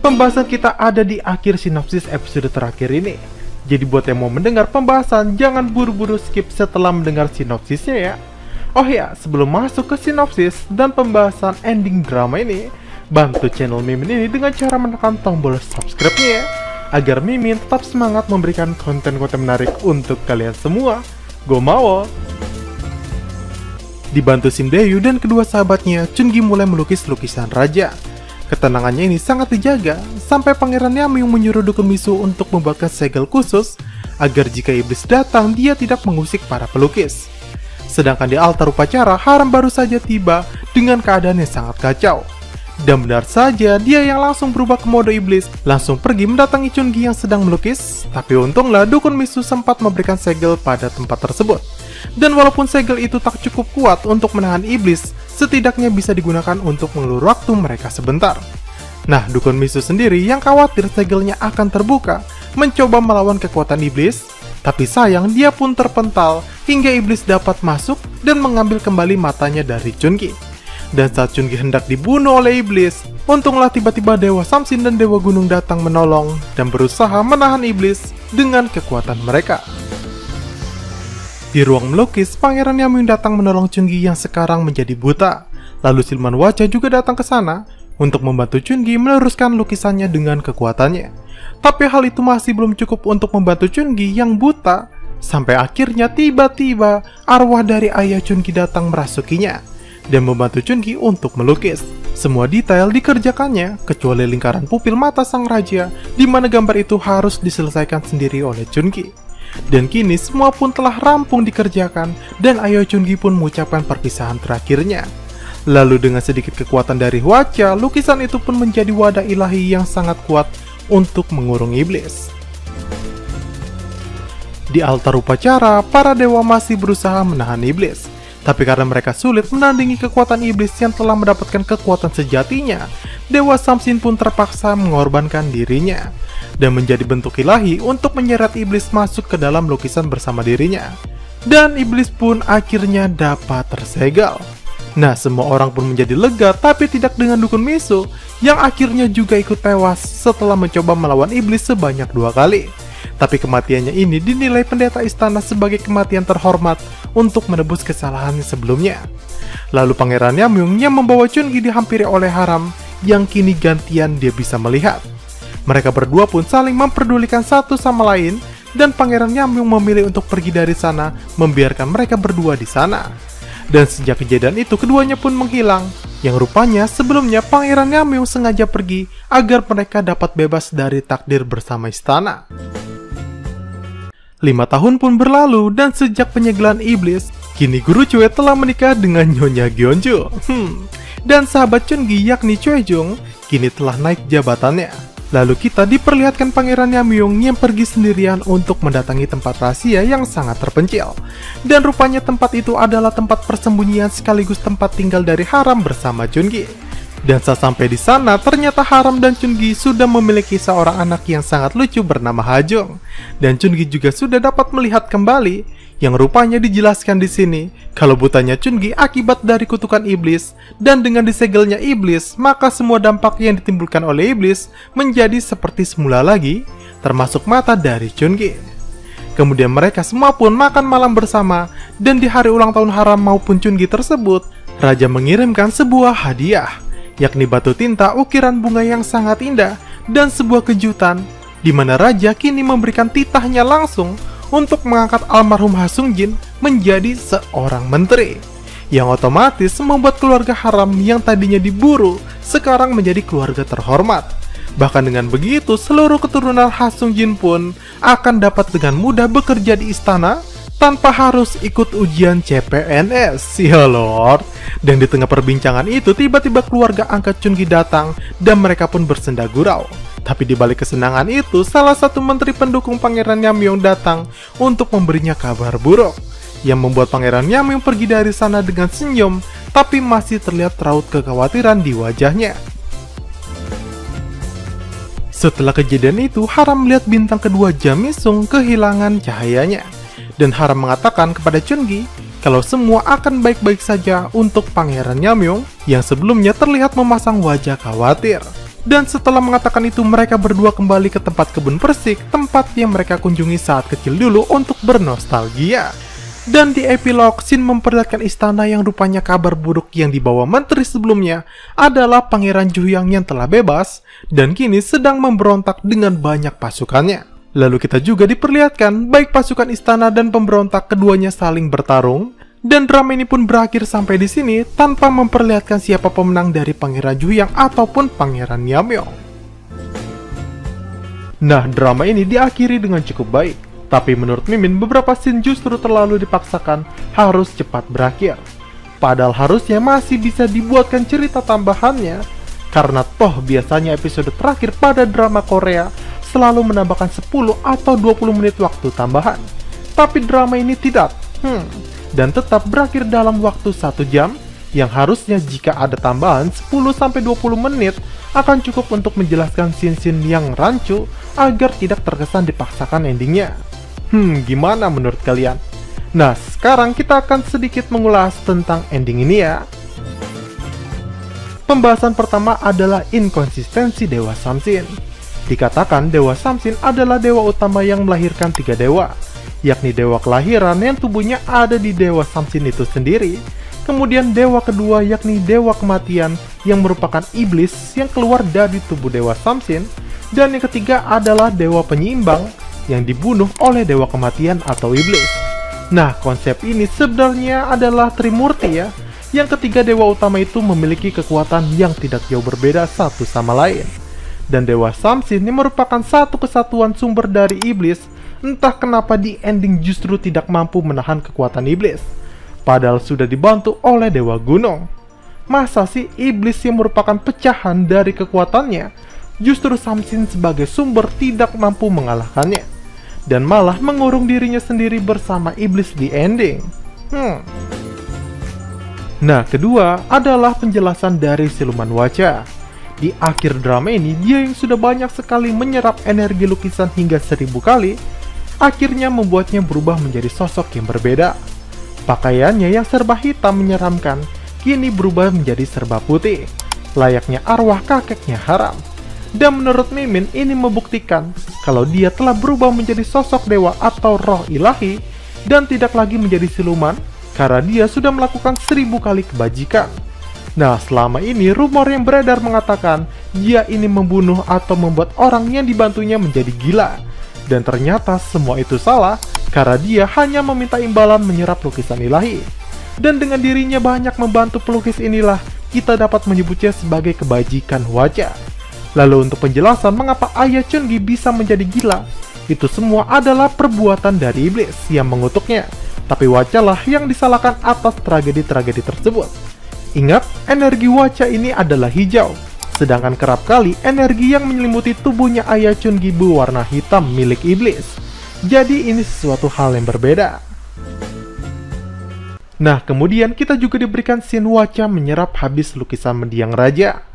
pembahasan kita ada di akhir sinopsis episode terakhir ini. Jadi buat yang mau mendengar pembahasan, jangan buru-buru skip setelah mendengar sinopsisnya ya. Oh ya, sebelum masuk ke sinopsis dan pembahasan ending drama ini, bantu channel Mimin ini dengan cara menekan tombol subscribe-nya ya, agar Mimin tetap semangat memberikan konten-konten menarik untuk kalian semua. Go mau! Dibantu Sim Dae-yu dan kedua sahabatnya, Chungi mulai melukis lukisan raja. Ketenangannya ini sangat dijaga, sampai Pangeran Yamyung menyuruh dukun Misu untuk membuatkan segel khusus, agar jika iblis datang, dia tidak mengusik para pelukis. Sedangkan di altar upacara, Haram baru saja tiba dengan keadaan yang sangat kacau. Dan benar saja, dia yang langsung berubah ke mode iblis, langsung pergi mendatangi Chungi yang sedang melukis, tapi untunglah dukun Misu sempat memberikan segel pada tempat tersebut. Dan walaupun segel itu tak cukup kuat untuk menahan iblis, setidaknya bisa digunakan untuk mengulur waktu mereka sebentar. Nah, dukun Misu sendiri yang khawatir segelnya akan terbuka, mencoba melawan kekuatan iblis, tapi sayang dia pun terpental hingga iblis dapat masuk dan mengambil kembali matanya dari Chungi. Dan saat Chungi hendak dibunuh oleh iblis, untunglah tiba-tiba Dewa Samsin dan Dewa Gunung datang menolong dan berusaha menahan iblis dengan kekuatan mereka. Di ruang melukis, Pangeran Yamyung datang menolong Chungi yang sekarang menjadi buta. Lalu siluman wajah juga datang ke sana untuk membantu Chungi meneruskan lukisannya dengan kekuatannya. Tapi hal itu masih belum cukup untuk membantu Chungi yang buta, sampai akhirnya tiba-tiba arwah dari ayah Chungi datang merasukinya dan membantu Chungi untuk melukis. Semua detail dikerjakannya, kecuali lingkaran pupil mata sang raja, di mana gambar itu harus diselesaikan sendiri oleh Chungi. Dan kini semua pun telah rampung dikerjakan, dan ayah Chungi pun mengucapkan perpisahan terakhirnya. Lalu dengan sedikit kekuatan dari Hwacha, lukisan itu pun menjadi wadah ilahi yang sangat kuat untuk mengurung iblis. Di altar upacara, para dewa masih berusaha menahan iblis. Tapi karena mereka sulit menandingi kekuatan iblis yang telah mendapatkan kekuatan sejatinya, Dewa Samsin pun terpaksa mengorbankan dirinya dan menjadi bentuk ilahi untuk menyeret iblis masuk ke dalam lukisan bersama dirinya. Dan iblis pun akhirnya dapat tersegel. Nah, semua orang pun menjadi lega, tapi tidak dengan dukun Misu yang akhirnya juga ikut tewas setelah mencoba melawan iblis sebanyak 2 kali. Tapi kematiannya ini dinilai pendeta istana sebagai kematian terhormat untuk menebus kesalahannya sebelumnya. Lalu Pangeran Yamyung yang membawa Chungi dihampiri oleh Haram yang kini gantian dia bisa melihat. Mereka berdua pun saling memperdulikan satu sama lain, dan Pangeran Yamyung memilih untuk pergi dari sana, membiarkan mereka berdua di sana. Dan sejak kejadian itu keduanya pun menghilang, yang rupanya sebelumnya Pangeran Yamyung sengaja pergi agar mereka dapat bebas dari takdir bersama istana. 5 tahun pun berlalu, dan sejak penyegelan iblis, kini Guru Chue telah menikah dengan Nyonya Gyeonju. Dan sahabat Chungi yakni Choi Jung kini telah naik jabatannya. Lalu kita diperlihatkan Pangeran Yamyung yang pergi sendirian untuk mendatangi tempat rahasia yang sangat terpencil. Dan rupanya tempat itu adalah tempat persembunyian sekaligus tempat tinggal dari Haram bersama Chungi. Dan saat sampai di sana, ternyata Haram dan Chungi sudah memiliki seorang anak yang sangat lucu bernama Hajong. Dan Chungi juga sudah dapat melihat kembali, yang rupanya dijelaskan di sini kalau butanya Chungi akibat dari kutukan iblis, dan dengan disegelnya iblis, maka semua dampak yang ditimbulkan oleh iblis menjadi seperti semula lagi, termasuk mata dari Chungi. Kemudian mereka semua pun makan malam bersama, dan di hari ulang tahun Haram maupun Chungi tersebut, Raja mengirimkan sebuah hadiah, yakni batu tinta ukiran bunga yang sangat indah, dan sebuah kejutan, di mana Raja kini memberikan titahnya langsung untuk mengangkat almarhum Ha Sung-jin menjadi seorang menteri, yang otomatis membuat keluarga Haram yang tadinya diburu sekarang menjadi keluarga terhormat. Bahkan dengan begitu, seluruh keturunan Ha Sung-jin pun akan dapat dengan mudah bekerja di istana tanpa harus ikut ujian CPNS, ya Lord. Dan di tengah perbincangan itu, tiba-tiba keluarga angkat Chungi datang dan mereka pun bersenda gurau. Tapi di balik kesenangan itu, salah satu menteri pendukung Pangeran Yamyung datang untuk memberinya kabar buruk, yang membuat Pangeran Yamyung pergi dari sana dengan senyum, tapi masih terlihat raut kekhawatiran di wajahnya. Setelah kejadian itu, Haram melihat bintang kedua Jamisung kehilangan cahayanya. Dan Haram mengatakan kepada Chungi kalau semua akan baik-baik saja untuk Pangeran Yamyung yang sebelumnya terlihat memasang wajah khawatir. Dan setelah mengatakan itu, mereka berdua kembali ke tempat kebun persik, tempat yang mereka kunjungi saat kecil dulu untuk bernostalgia. Dan di epilog, Shin memperlihatkan istana yang rupanya kabar buruk yang dibawa menteri sebelumnya adalah Pangeran Juhyang yang telah bebas dan kini sedang memberontak dengan banyak pasukannya. Lalu kita juga diperlihatkan baik pasukan istana dan pemberontak keduanya saling bertarung. Dan drama ini pun berakhir sampai di sini tanpa memperlihatkan siapa pemenang dari Pangeran Juhyang ataupun Pangeran Yamyeong. Nah, drama ini diakhiri dengan cukup baik. Tapi menurut Mimin, beberapa scene justru terlalu dipaksakan harus cepat berakhir. Padahal harusnya masih bisa dibuatkan cerita tambahannya. Karena toh biasanya episode terakhir pada drama Korea selalu menambahkan 10 atau 20 menit waktu tambahan. Tapi drama ini tidak. Dan tetap berakhir dalam waktu 1 jam, yang harusnya jika ada tambahan 10-20 menit akan cukup untuk menjelaskan scene-scene yang rancu agar tidak terkesan dipaksakan endingnya. Gimana menurut kalian? Nah, sekarang kita akan sedikit mengulas tentang ending ini ya. Pembahasan pertama adalah inkonsistensi Dewa Samsin. Dikatakan Dewa Samsin adalah dewa utama yang melahirkan 3 dewa, yakni dewa kelahiran yang tubuhnya ada di Dewa Samsin itu sendiri. Kemudian dewa kedua yakni dewa kematian yang merupakan iblis yang keluar dari tubuh Dewa Samsin. Dan yang ketiga adalah dewa penyeimbang yang dibunuh oleh dewa kematian atau iblis. Nah, konsep ini sebenarnya adalah Trimurti ya. Yang ketiga dewa utama itu memiliki kekuatan yang tidak jauh berbeda satu sama lain. Dan Dewa Samsin ini merupakan satu kesatuan sumber dari iblis. Entah kenapa di ending justru tidak mampu menahan kekuatan iblis. Padahal sudah dibantu oleh Dewa Gunung. Masa sih iblis yang merupakan pecahan dari kekuatannya, justru Samsin sebagai sumber tidak mampu mengalahkannya. Dan malah mengurung dirinya sendiri bersama iblis di ending. Nah, kedua adalah penjelasan dari Siluman Waca. Di akhir drama ini, dia yang sudah banyak sekali menyerap energi lukisan hingga 1000 kali, akhirnya membuatnya berubah menjadi sosok yang berbeda. Pakaiannya yang serba hitam menyeramkan, kini berubah menjadi serba putih, layaknya arwah kakeknya Haram. Dan menurut Mimin, ini membuktikan kalau dia telah berubah menjadi sosok dewa atau roh ilahi, dan tidak lagi menjadi siluman, karena dia sudah melakukan 1000 kali kebajikan. Nah, selama ini rumor yang beredar mengatakan dia ini membunuh atau membuat orang yang dibantunya menjadi gila. Dan ternyata semua itu salah, karena dia hanya meminta imbalan menyerap lukisan ilahi. Dan dengan dirinya banyak membantu pelukis inilah, kita dapat menyebutnya sebagai kebajikan Waca. Lalu untuk penjelasan mengapa ayah Chungi bisa menjadi gila, itu semua adalah perbuatan dari iblis yang mengutuknya. Tapi Waca lah yang disalahkan atas tragedi-tragedi tersebut. Ingat, energi Waca ini adalah hijau. Sedangkan kerap kali energi yang menyelimuti tubuhnya ayah Chungi berwarna hitam milik iblis. Jadi ini sesuatu hal yang berbeda. Nah, kemudian kita juga diberikan scene Waca menyerap habis lukisan mendiang raja.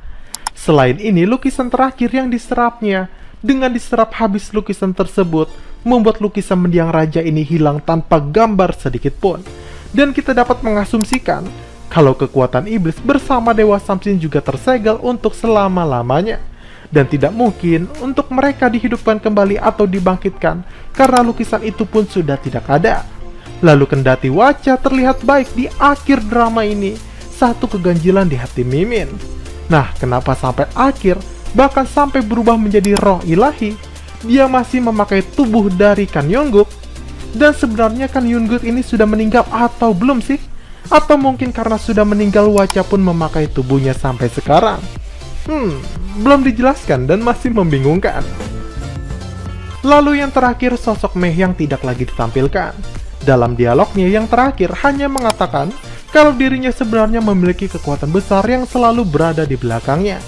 Selain ini, lukisan terakhir yang diserapnya, dengan diserap habis lukisan tersebut, membuat lukisan mendiang raja ini hilang tanpa gambar sedikit pun. Dan kita dapat mengasumsikan kalau kekuatan iblis bersama Dewa Samsin juga tersegel untuk selama-lamanya. Dan tidak mungkin untuk mereka dihidupkan kembali atau dibangkitkan, karena lukisan itu pun sudah tidak ada. Lalu kendati Waca terlihat baik di akhir drama ini, satu keganjilan di hati Mimin. Nah, kenapa sampai akhir, bahkan sampai berubah menjadi roh ilahi, dia masih memakai tubuh dari Kan Yongguk? Dan sebenarnya Kan Yongguk ini sudah meninggal atau belum sih? Atau mungkin karena sudah meninggal Waca pun memakai tubuhnya sampai sekarang? Belum dijelaskan dan masih membingungkan. Lalu yang terakhir, sosok Mei yang tidak lagi ditampilkan. Dalam dialognya yang terakhir hanya mengatakan kalau dirinya sebenarnya memiliki kekuatan besar yang selalu berada di belakangnya.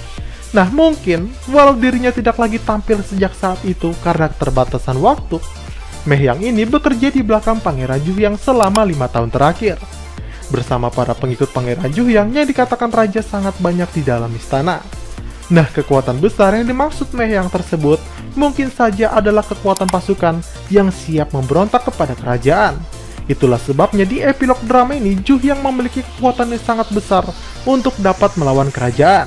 Nah, mungkin walau dirinya tidak lagi tampil sejak saat itu karena keterbatasan waktu, Mei yang ini bekerja di belakang Pangeran Juhyang selama 5 tahun terakhir. Bersama para pengikut Pangeran Juhyang yang dikatakan raja sangat banyak di dalam istana. Nah, kekuatan besar yang dimaksud Mei yang tersebut mungkin saja adalah kekuatan pasukan yang siap memberontak kepada kerajaan. Itulah sebabnya di epilog drama ini Juhyang memiliki kekuatan yang sangat besar untuk dapat melawan kerajaan.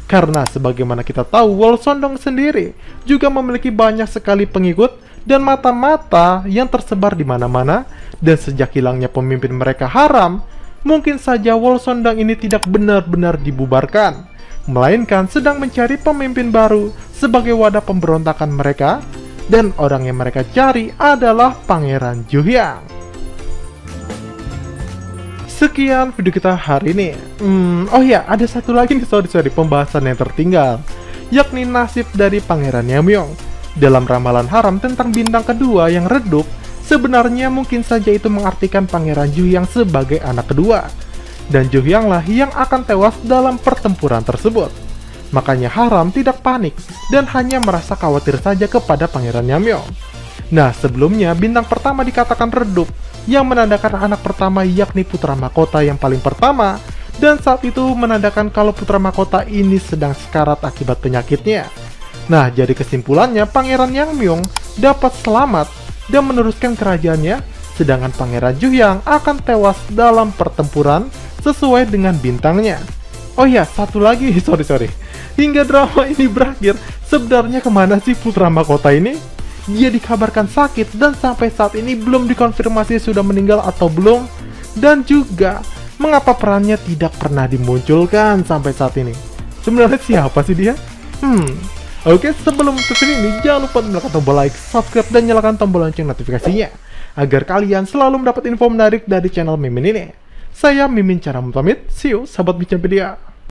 Karena sebagaimana kita tahu, Wolsondong sendiri juga memiliki banyak sekali pengikut dan mata-mata yang tersebar di mana-mana, dan sejak hilangnya pemimpin mereka Haram, mungkin saja Wolsondong ini tidak benar-benar dibubarkan, melainkan sedang mencari pemimpin baru sebagai wadah pemberontakan mereka, dan orang yang mereka cari adalah Pangeran Juhyang. Sekian video kita hari ini. Oh ya, ada satu lagi nih sorry pembahasan yang tertinggal, yakni nasib dari Pangeran Namyeong. Dalam ramalan Haram tentang bintang kedua yang redup, sebenarnya mungkin saja itu mengartikan Pangeran Juhyang sebagai anak kedua, dan Juhyang lah yang akan tewas dalam pertempuran tersebut. Makanya Haram tidak panik dan hanya merasa khawatir saja kepada Pangeran Namyeong. Nah, sebelumnya bintang pertama dikatakan redup, yang menandakan anak pertama yakni putra mahkota yang paling pertama, dan saat itu menandakan kalau putra mahkota ini sedang sekarat akibat penyakitnya. Nah, jadi kesimpulannya Pangeran Namyeong dapat selamat dan meneruskan kerajaannya, sedangkan Pangeran Juhyang akan tewas dalam pertempuran sesuai dengan bintangnya. Oh ya, satu lagi, sorry. Hingga drama ini berakhir, sebenarnya kemana sih putra mahkota ini? Dia dikabarkan sakit dan sampai saat ini belum dikonfirmasi sudah meninggal atau belum. Dan juga, mengapa perannya tidak pernah dimunculkan sampai saat ini? Sebenarnya siapa sih dia? Oke, sebelum tutup ini, jangan lupa menekan tombol like, subscribe, dan nyalakan tombol lonceng notifikasinya, agar kalian selalu mendapat info menarik dari channel Mimin ini. Saya Mimin Cara pamit, see you, sahabat Bincang Pedia.